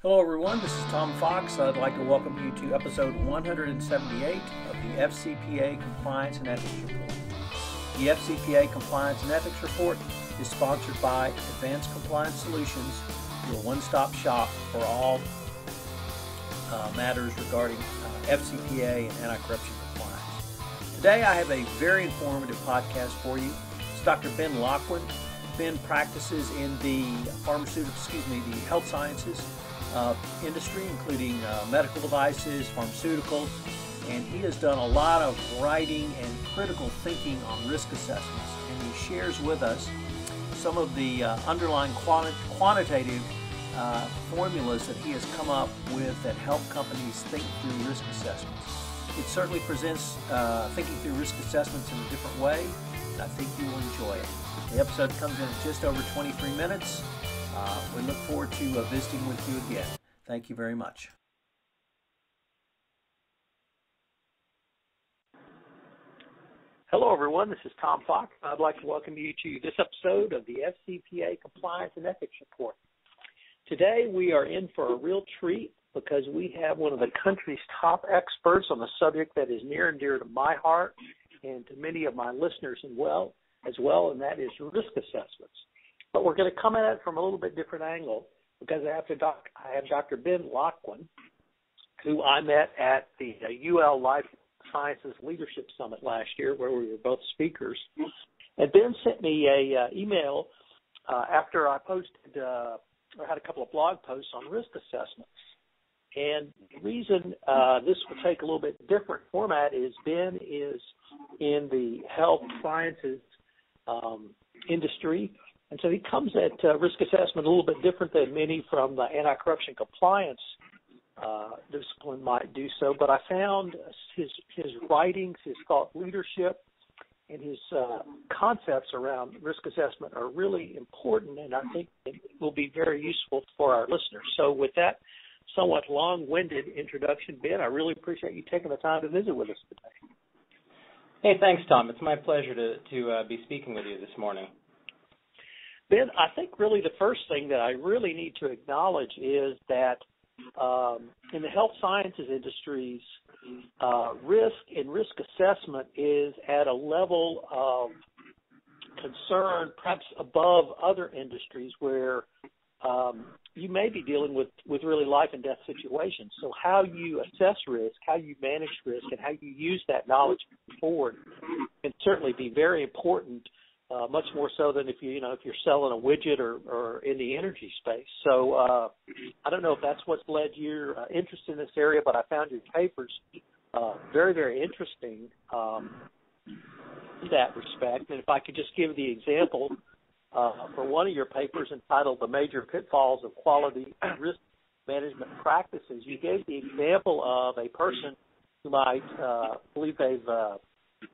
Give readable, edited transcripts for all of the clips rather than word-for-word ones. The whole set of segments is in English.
Hello, everyone. This is Tom Fox. I'd like to welcome you to episode 178 of the FCPA Compliance and Ethics Report. The FCPA Compliance and Ethics Report is sponsored by Advanced Compliance Solutions, your one-stop shop for all matters regarding FCPA and anti-corruption compliance. Today, I have a very informative podcast for you. It's Dr. Ben Locwin. Ben practices in the the health sciences industry, including medical devices, pharmaceuticals, and he has done a lot of writing and critical thinking on risk assessments, and he shares with us some of the underlying quantitative formulas that he has come up with that help companies think through risk assessments. It certainly presents thinking through risk assessments in a different way, and I think you will enjoy it. The episode comes in at just over 23 minutes. We look forward to visiting with you again. Thank you very much. Hello, everyone. This is Tom Fox. I'd like to welcome you to this episode of the FCPA Compliance and Ethics Report. Today, we are in for a real treat because we have one of the country's top experts on the subject that is near and dear to my heart and to many of my listeners as well, and that is risk assessments. But we're going to come at it from a little bit different angle because I have Dr. Ben Locwin, who I met at the UL Life Sciences Leadership Summit last year, where we were both speakers. And Ben sent me a email after I posted or had a couple of blog posts on risk assessments. And the reason this will take a little bit different format is Ben is in the health sciences industry. And so he comes at risk assessment a little bit different than many from the anti-corruption compliance discipline might do so. But I found his writings, his thought leadership, and his concepts around risk assessment are really important, and I think it will be very useful for our listeners. So with that somewhat long-winded introduction, Ben, I really appreciate you taking the time to visit with us today. Hey, thanks, Tom. It's my pleasure to be speaking with you this morning. Ben, I think really the first thing that I really need to acknowledge is that in the health sciences industries, risk and risk assessment is at a level of concern perhaps above other industries where you may be dealing with really life and death situations. So how you assess risk, how you manage risk, and how you use that knowledge forward can certainly be very important. Much more so than if you're selling a widget or in the energy space. So I don't know if that's what's led your interest in this area, but I found your papers very, very interesting in that respect. And if I could just give the example for one of your papers entitled "The Major Pitfalls of Quality Risk Management Practices," you gave the example of a person who might believe they've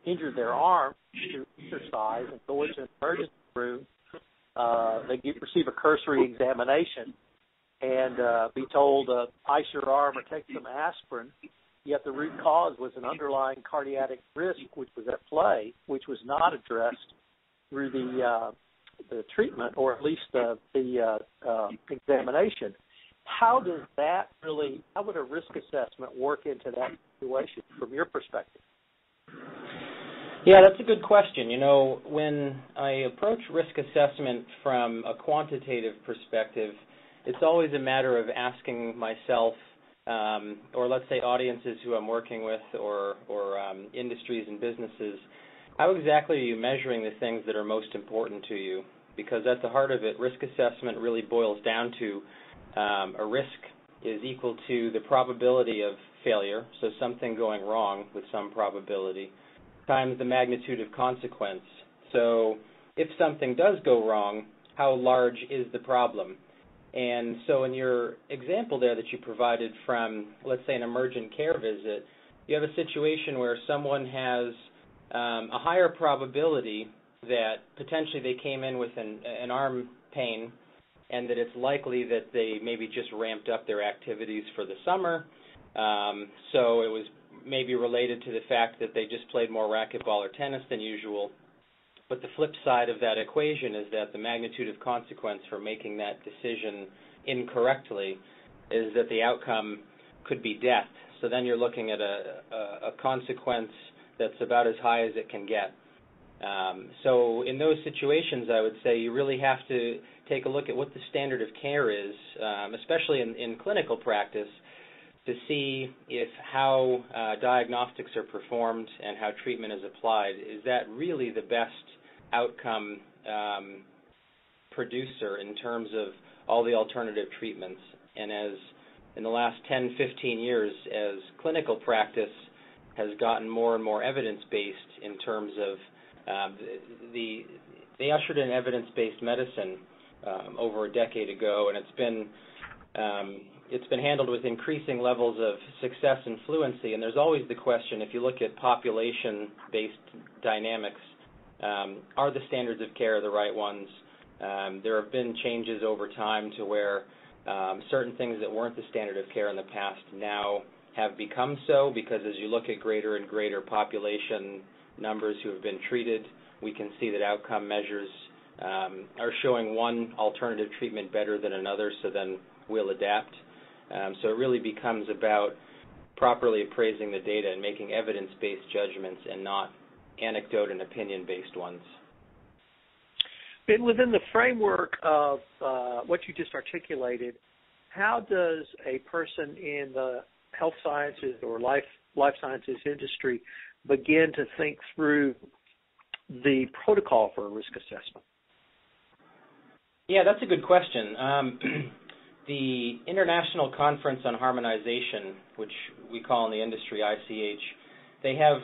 injured their arm through exercise and go into an emergency room. They receive a cursory examination and be told ice your arm or take some aspirin, yet the root cause was an underlying cardiac risk which was at play, which was not addressed through the treatment or at least the examination. How would a risk assessment work into that situation from your perspective? Yeah, that's a good question. When I approach risk assessment from a quantitative perspective, it's always a matter of asking myself, or let's say audiences who I'm working with or industries and businesses, how exactly are you measuring the things that are most important to you? Because at the heart of it, risk assessment really boils down to a risk is equal to the probability of failure, so something going wrong with some probability, times the magnitude of consequence. So if something does go wrong, how large is the problem? And so in your example there that you provided from, let's say, an emergent care visit, you have a situation where someone has a higher probability that potentially they came in with an arm pain and that it's likely that they maybe just ramped up their activities for the summer. So it was maybe related to the fact that they just played more racquetball or tennis than usual. But the flip side of that equation is that the magnitude of consequence for making that decision incorrectly is that the outcome could be death. So then you're looking at a consequence that's about as high as it can get. So in those situations, I would say you really have to take a look at what the standard of care is, especially in clinical practice, to see if how diagnostics are performed and how treatment is applied, is that really the best outcome producer in terms of all the alternative treatments. And as in the last 10, 15 years, as clinical practice has gotten more and more evidence-based in terms of they ushered in evidence-based medicine over a decade ago, and it's been handled with increasing levels of success and fluency. And there's always the question, if you look at population-based dynamics, are the standards of care the right ones? There have been changes over time to where certain things that weren't the standard of care in the past now have become so, because as you look at greater and greater population numbers who have been treated, we can see that outcome measures are showing one alternative treatment better than another, so then we'll adapt. So it really becomes about properly appraising the data and making evidence-based judgments and not anecdote and opinion-based ones. And within the framework of what you just articulated, how does a person in the health sciences or life sciences industry begin to think through the protocol for a risk assessment? Yeah, that's a good question. The International Conference on Harmonization, which we call in the industry ICH, they have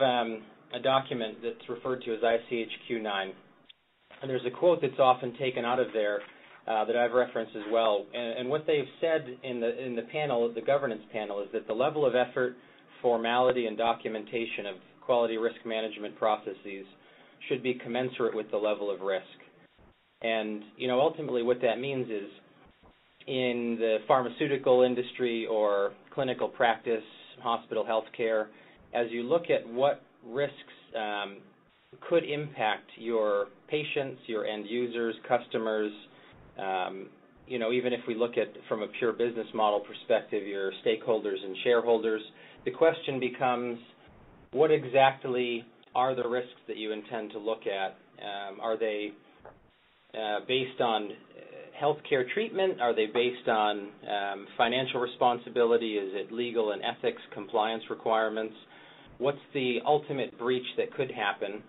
a document that's referred to as ICH Q9. And there's a quote that's often taken out of there that I've referenced as well. And what they've said in the panel, the governance panel, is that the level of effort, formality, and documentation of quality risk management processes should be commensurate with the level of risk. And, ultimately what that means is in the pharmaceutical industry or clinical practice, hospital healthcare, as you look at what risks could impact your patients, your end users, customers, even if we look at from a pure business model perspective, your stakeholders and shareholders, the question becomes, what exactly are the risks that you intend to look at? Are they based on healthcare treatment? Are they based on financial responsibility? Is it legal and ethics compliance requirements? What's the ultimate breach that could happen?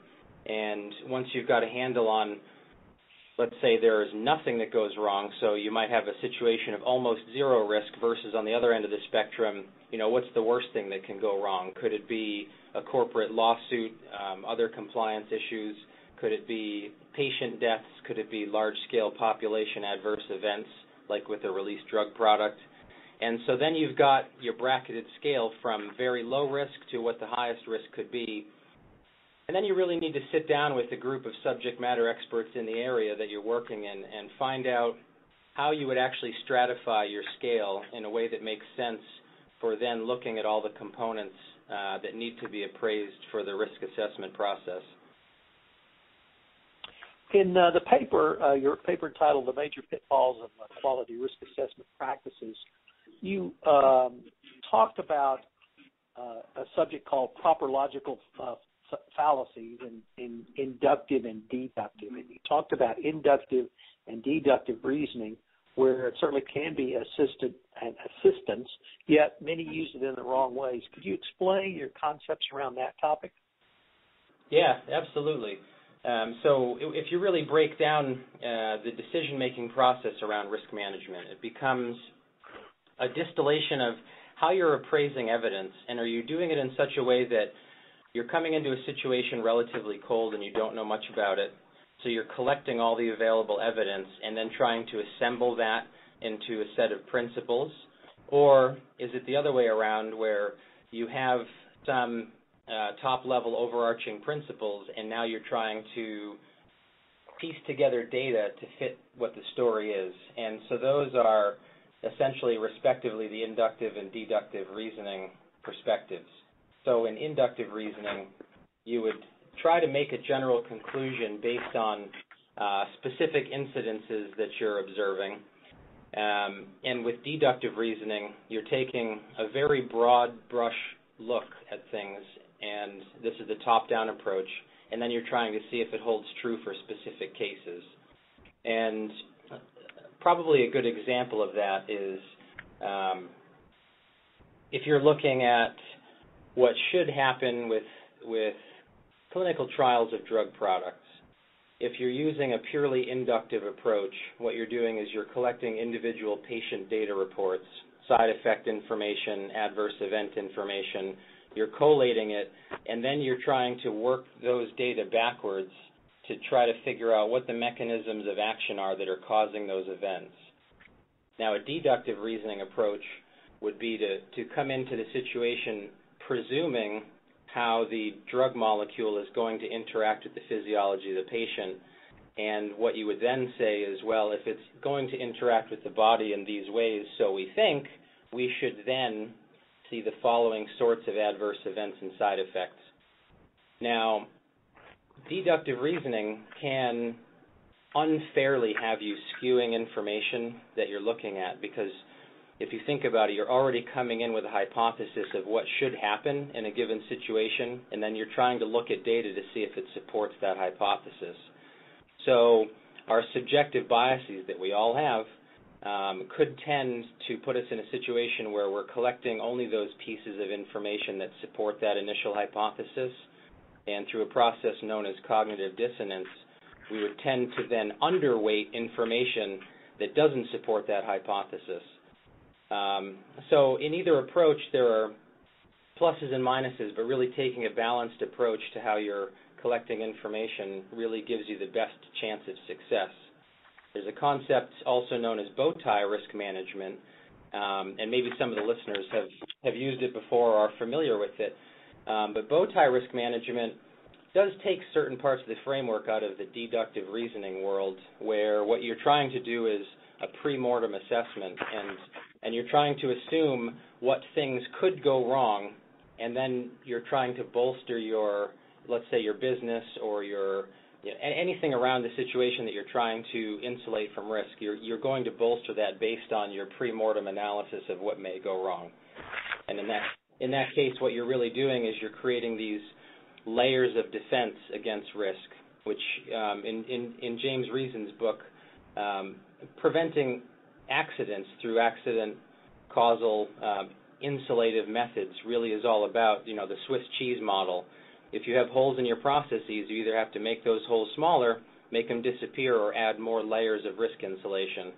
And once you've got a handle on, let's say there is nothing that goes wrong, so you might have a situation of almost zero risk versus on the other end of the spectrum, what's the worst thing that can go wrong? Could it be a corporate lawsuit, other compliance issues? Could it be patient deaths? Could it be large-scale population adverse events, like with a released drug product? And so then you've got your bracketed scale from very low risk to what the highest risk could be. And then you really need to sit down with a group of subject matter experts in the area that you're working in and find out how you would actually stratify your scale in a way that makes sense for then looking at all the components that need to be appraised for the risk assessment process. In the paper, your paper entitled The Major Pitfalls of Quality Risk Assessment Practices, you talked about a subject called proper logical fallacies in inductive and deductive. And you talked about inductive and deductive reasoning, where it certainly can be assistance, yet many use it in the wrong ways. Could you explain your concepts around that topic? Yeah, absolutely. So if you really break down the decision-making process around risk management, it becomes a distillation of how you're appraising evidence, and are you doing it in such a way that you're coming into a situation relatively cold and you don't know much about it, so you're collecting all the available evidence and then trying to assemble that into a set of principles? Or is it the other way around, where you have some top-level overarching principles and now you're trying to piece together data to fit what the story is? And so those are essentially, respectively, the inductive and deductive reasoning perspectives. So in inductive reasoning, you would try to make a general conclusion based on specific incidences that you're observing. And with deductive reasoning, you're taking a very broad brush look at things, and this is the top-down approach, and then you're trying to see if it holds true for specific cases. And probably a good example of that is if you're looking at what should happen with clinical trials of drug products. If you're using a purely inductive approach, what you're doing is you're collecting individual patient data reports, side effect information, adverse event information, you're collating it, and then you're trying to work those data backwards to try to figure out what the mechanisms of action are that are causing those events. Now, a deductive reasoning approach would be to come into the situation presuming how the drug molecule is going to interact with the physiology of the patient, and what you would then say is, well, if it's going to interact with the body in these ways, so we think, we should then see the following sorts of adverse events and side effects. Now, deductive reasoning can unfairly have you skewing information that you're looking at, because if you think about it, you're already coming in with a hypothesis of what should happen in a given situation, and then you're trying to look at data to see if it supports that hypothesis. So our subjective biases that we all have could tend to put us in a situation where we're collecting only those pieces of information that support that initial hypothesis, and through a process known as cognitive dissonance, we would tend to then underweight information that doesn't support that hypothesis. So in either approach, there are pluses and minuses, but really taking a balanced approach to how you're collecting information really gives you the best chance of success. There's a concept also known as bow tie risk management, and maybe some of the listeners have used it before or are familiar with it. But bow tie risk management does take certain parts of the framework out of the deductive reasoning world, where what you're trying to do is a pre-mortem assessment, and you're trying to assume what things could go wrong, and then you're trying to bolster your, let's say, your business or your anything around the situation that you're trying to insulate from risk. You're going to bolster that based on your pre-mortem analysis of what may go wrong. And in that case, what you're really doing is you're creating these layers of defense against risk, which in James Reason's book, Preventing Accidents Through Accident Causal Insulative Methods, really is all about, the Swiss cheese model. If you have holes in your processes, you either have to make those holes smaller, make them disappear, or add more layers of risk insulation.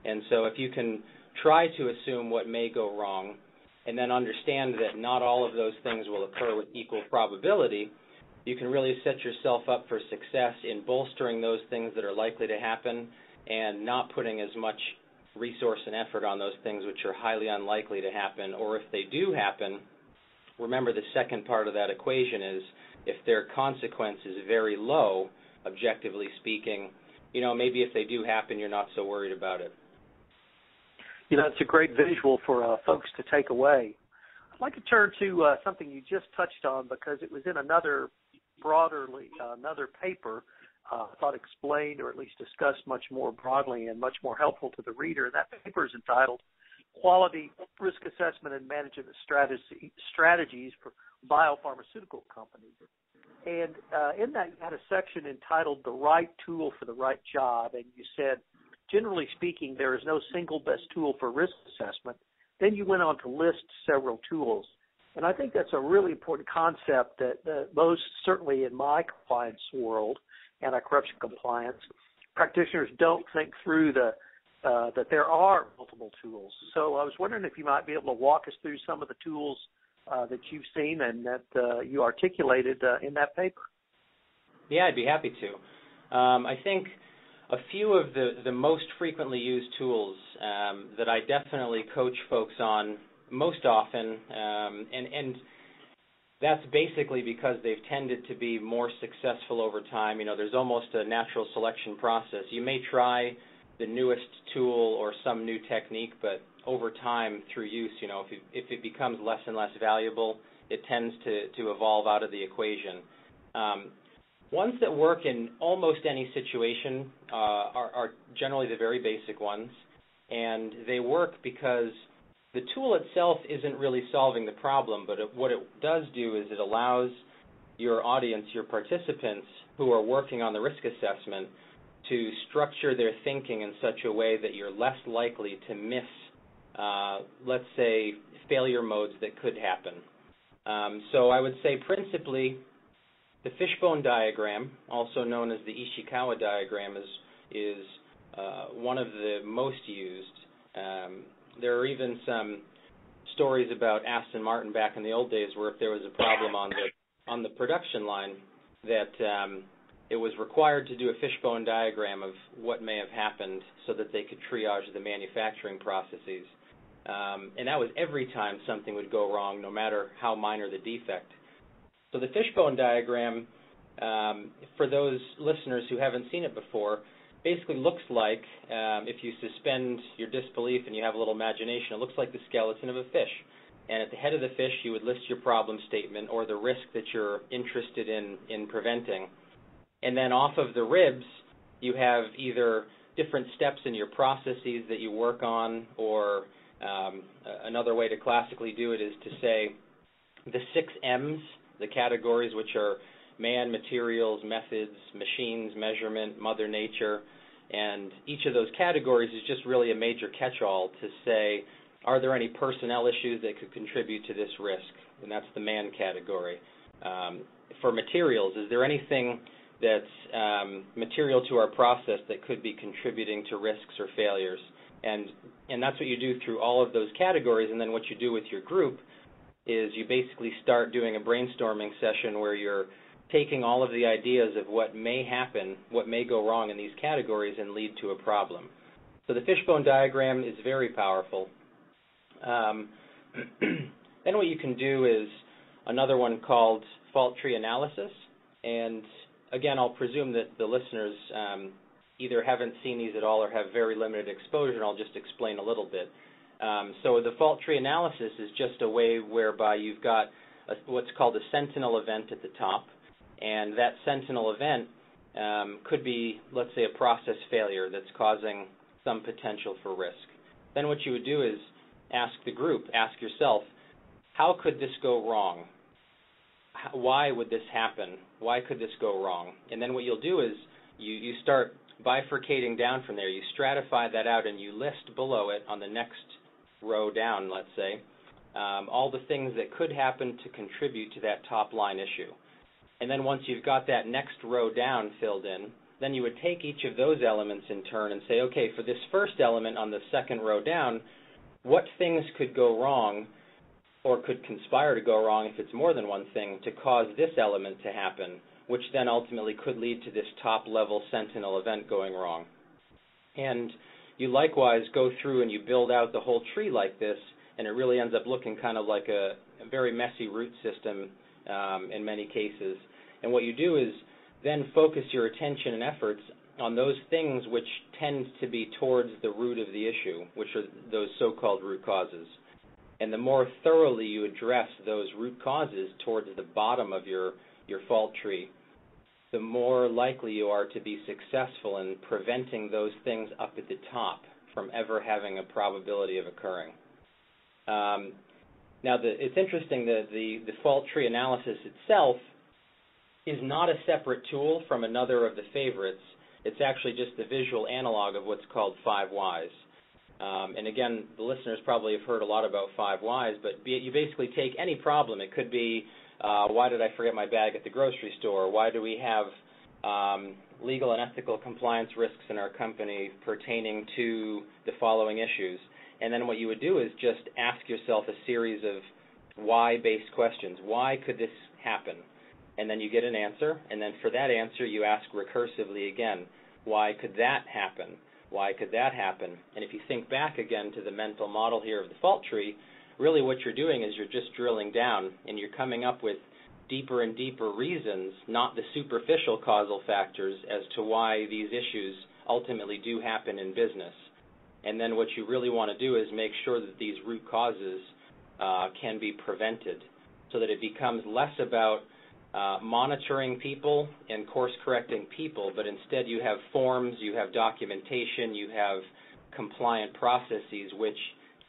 And so if you can try to assume what may go wrong, and then understand that not all of those things will occur with equal probability, you can really set yourself up for success in bolstering those things that are likely to happen and not putting as much resource and effort on those things which are highly unlikely to happen, or if they do happen, remember the second part of that equation is if their consequence is very low, objectively speaking, maybe if they do happen, you're not so worried about it. It's a great visual for folks to take away. I'd like to turn to something you just touched on, because it was in another paper, I thought explained or at least discussed much more broadly and much more helpful to the reader. And that paper is entitled Quality Risk Assessment and Management Strategies for Biopharmaceutical Companies. And in that, you had a section entitled The Right Tool for the Right Job, and you said, generally speaking, there is no single best tool for risk assessment. Then you went on to list several tools. And I think that's a really important concept that most, certainly in my compliance world, anti-corruption compliance, practitioners don't think through that there are multiple tools. So I was wondering if you might be able to walk us through some of the tools that you've seen and that you articulated in that paper. Yeah, I'd be happy to. I think a few of the most frequently used tools that I definitely coach folks on most often, and that's basically because they've tended to be more successful over time. There's almost a natural selection process. You may try the newest tool or some new technique, but over time, through use, if it becomes less and less valuable, it tends to evolve out of the equation. Ones that work in almost any situation are generally the very basic ones, And they work because the tool itself isn't really solving the problem, but what it does do is it allows your audience, your participants who are working on the risk assessment, to structure their thinking in such a way that you're less likely to miss, let's say, failure modes that could happen. So I would say principally the fishbone diagram, also known as the Ishikawa diagram, is one of the most used. There are even some stories about Aston Martin back in the old days where if there was a problem on the production line that it was required to do a fishbone diagram of what may have happened so that they could triage the manufacturing processes. And that was every time something would go wrong, no matter how minor the defect. So the fishbone diagram, for those listeners who haven't seen it before, basically looks like, if you suspend your disbelief and you have a little imagination, it looks like the skeleton of a fish. And at the head of the fish, you would list your problem statement or the risk that you're interested in preventing. And then off of the ribs, you have either different steps in your processes that you work on, or another way to classically do it is to say the 6 M's, the categories, which are man, materials, methods, machines, measurement, Mother Nature, and each of those categories is just really a major catch-all to say, are there any personnel issues that could contribute to this risk? And that's the man category. For materials, is there anything that's material to our process that could be contributing to risks or failures? And that's what you do through all of those categories, and then what you do with your group is you basically start doing a brainstorming session where you're taking all of the ideas of what may happen, what may go wrong in these categories and lead to a problem. So the fishbone diagram is very powerful. Then what you can do is another one called fault tree analysis. And again, I'll presume that the listeners either haven't seen these at all or have very limited exposure, and I'll just explain a little bit. So the fault tree analysis is just a way whereby you've got what's called a sentinel event at the top. And that sentinel event could be, let's say, a process failure that's causing some potential for risk. Then what you would do is ask the group, ask yourself, how could this go wrong? Why would this happen? Why could this go wrong? And then what you'll do is you start bifurcating down from there. You stratify that out and you list below it on the next row down, let's say, all the things that could happen to contribute to that top line issue. And then once you've got that next row down filled in, then you would take each of those elements in turn and say, okay, for this first element on the second row down, what things could go wrong or could conspire to go wrong if it's more than one thing to cause this element to happen, which then ultimately could lead to this top-level sentinel event going wrong. And you likewise go through and you build out the whole tree like this, and it really ends up looking kind of like a very messy root system in many cases. And what you do is then focus your attention and efforts on those things which tend to be towards the root of the issue, which are those so-called root causes. And the more thoroughly you address those root causes towards the bottom of your fault tree, the more likely you are to be successful in preventing those things up at the top from ever having a probability of occurring. Now, it's interesting that the fault tree analysis itself is not a separate tool from another of the favorites. It's actually just the visual analog of what's called 5 whys. And again, the listeners probably have heard a lot about 5 whys, but you basically take any problem. It could be, why did I forget my bag at the grocery store? Why do we have legal and ethical compliance risks in our company pertaining to the following issues? And then what you would do is just ask yourself a series of why-based questions. Why could this happen? And then you get an answer, and then for that answer you ask recursively again, why could that happen? Why could that happen? And if you think back again to the mental model here of the fault tree, really what you're doing is you're just drilling down, and you're coming up with deeper and deeper reasons, not the superficial causal factors, as to why these issues ultimately do happen in business. And then what you really want to do is make sure that these root causes can be prevented, so that it becomes less about monitoring people and course-correcting people, but instead you have forms, you have documentation, you have compliant processes which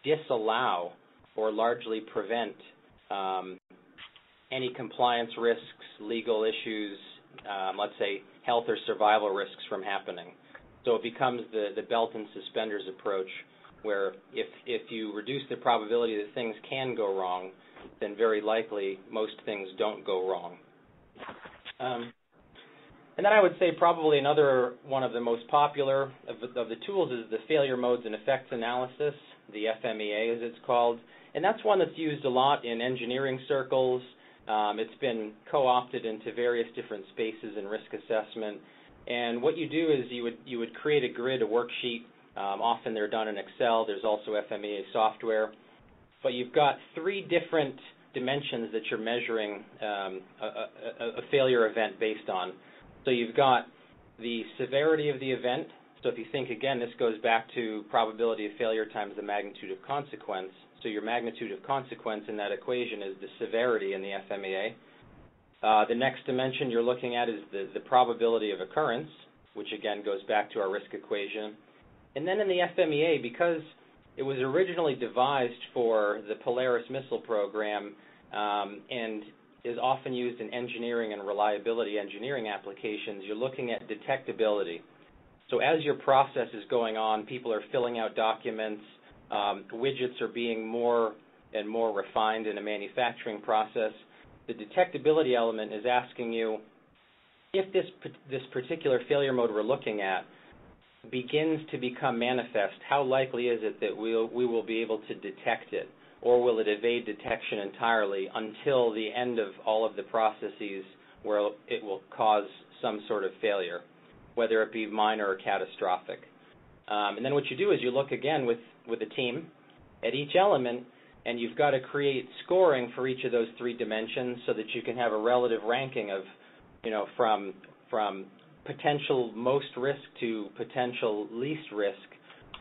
disallow or largely prevent any compliance risks, legal issues, let's say health or survival risks from happening. So it becomes the belt and suspenders approach, where if you reduce the probability that things can go wrong, then very likely most things don't go wrong. And then I would say probably another one of the most popular of the tools is the failure modes and effects analysis, the FMEA as it's called. And that's one that's used a lot in engineering circles. It's been co-opted into various different spaces in risk assessment. And what you do is you would create a grid, a worksheet. Often they're done in Excel. There's also FMEA software. But you've got three different dimensions that you're measuring a failure event based on. So you've got the severity of the event. So if you think, again, this goes back to probability of failure times the magnitude of consequence. So your magnitude of consequence in that equation is the severity in the FMEA. The next dimension you're looking at is the probability of occurrence, which again goes back to our risk equation. And then in the FMEA, because it was originally devised for the Polaris missile program and is often used in engineering and reliability engineering applications, you're looking at detectability. So as your process is going on, people are filling out documents, widgets are being more and more refined in a manufacturing process. The detectability element is asking you, if this particular failure mode we're looking at begins to become manifest, how likely is it that we will be able to detect it? Or will it evade detection entirely until the end of all of the processes where it will cause some sort of failure, whether it be minor or catastrophic? And then what you do is you look again with a team at each element, and you've got to create scoring for each of those three dimensions so that you can have a relative ranking of, from potential most risk to potential least risk,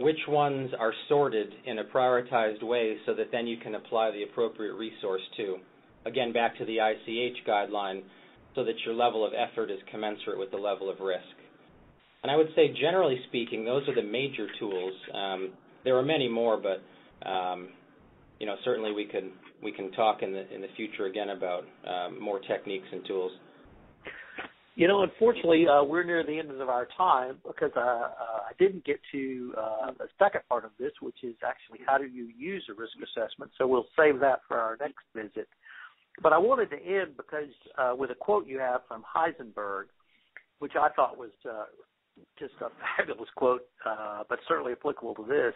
which ones are sorted in a prioritized way so that then you can apply the appropriate resource to. Again, back to the ICH guideline, so that your level of effort is commensurate with the level of risk. And I would say, generally speaking, those are the major tools. There are many more, but certainly we can talk in the future again about more techniques and tools. Unfortunately, we're near the end of our time because I didn't get to the second part of this, which is actually how do you use a risk assessment. So we'll save that for our next visit. But I wanted to end because with a quote you have from Heisenberg, which I thought was just a fabulous quote, but certainly applicable to this.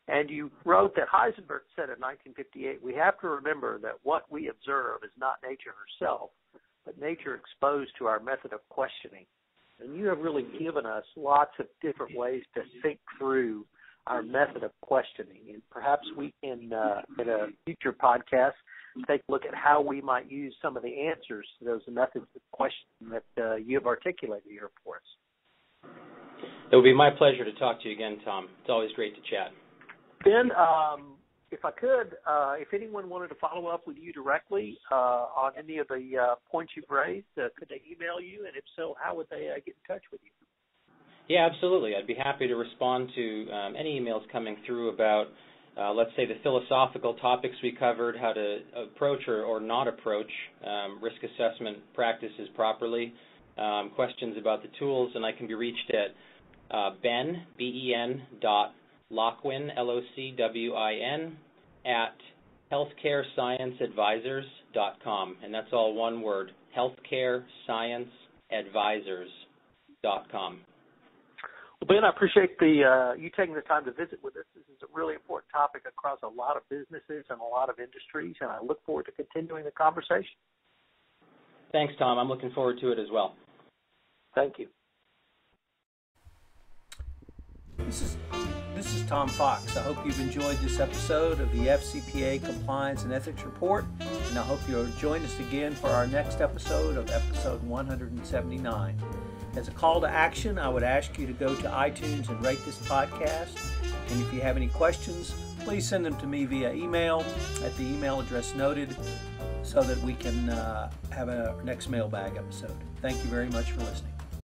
And you wrote that Heisenberg said in 1958, we have to remember that what we observe is not nature herself, but nature exposed to our method of questioning. And you have really given us lots of different ways to think through our method of questioning. And perhaps we can, in a future podcast, take a look at how we might use some of the answers to those methods of questioning that you have articulated here for us. It would be my pleasure to talk to you again, Tom. It's always great to chat. Ben, if I could, if anyone wanted to follow up with you directly on any of the points you've raised, could they email you? And if so, how would they get in touch with you? Yeah, absolutely. I'd be happy to respond to any emails coming through about, let's say, the philosophical topics we covered, how to approach or not approach risk assessment practices properly, questions about the tools, and I can be reached at Ben, B-E-N, Locwin, Locwin, at healthcarescienceadvisors.com. And that's all one word, healthcarescienceadvisors.com. Well, Ben, I appreciate you taking the time to visit with us. This is a really important topic across a lot of businesses and a lot of industries, and I look forward to continuing the conversation. Thanks, Tom. I'm looking forward to it as well. Thank you. This is Tom Fox. I hope you've enjoyed this episode of the FCPA Compliance and Ethics Report, and I hope you'll join us again for our next episode of episode 179. As a call to action, I would ask you to go to iTunes and rate this podcast, and if you have any questions, please send them to me via email at the email address noted so that we can have a next mailbag episode. Thank you very much for listening.